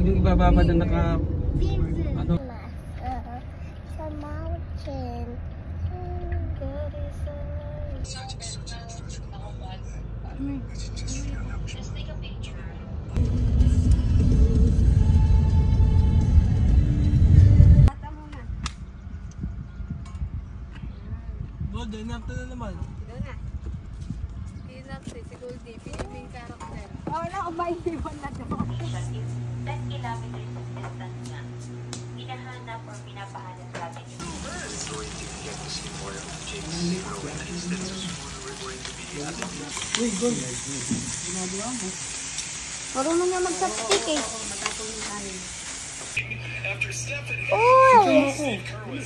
Yung ibaba pa na naka... Ano? Sa mountain. Gold, inakta na naman. Ito na. Inakta si Goldie. Piniping karakter. Wala ko ba iwan na doon? 10 kilometers of distance nga. Hinahanap or pinapahanap natin yung We're going to get to see more of Jake's heroine instead of we're going to be Uy, gold. Ginagawa mo. Marunong nga mag-chopstick eh. after Stephanie Uy! Kerwin.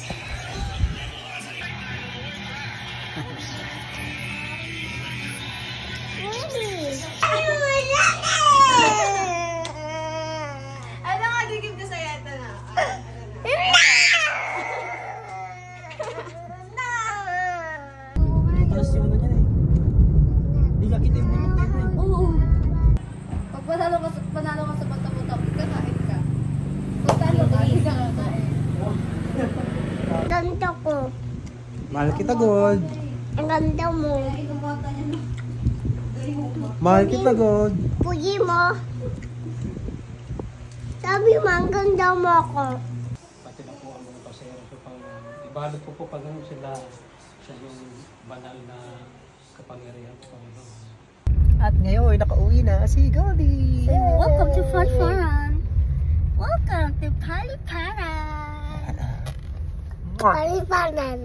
Ano nga, gigib ko sa'yo ito na. Tapos yung ano niya eh. Hindi ka kita yung bunot nito eh. Oo. Pag panalo ka sa bata-bata, kakain ka. Pag talo ka, hindi ka kakain. Ganda ko. Mahal kita, gold. Ang ganda mo. Mahal kita, gold. Pugi mo. Sabi mo, ang ganda mo ako. Pati na po ang mga pasero ko pang ibalot ko po pag ano sila sa yung banal na kapangyarihan ko. At ngayon, nakauwi na si Goldie. Welcome to Farfaran. Welcome to Paliparan. Paliparan.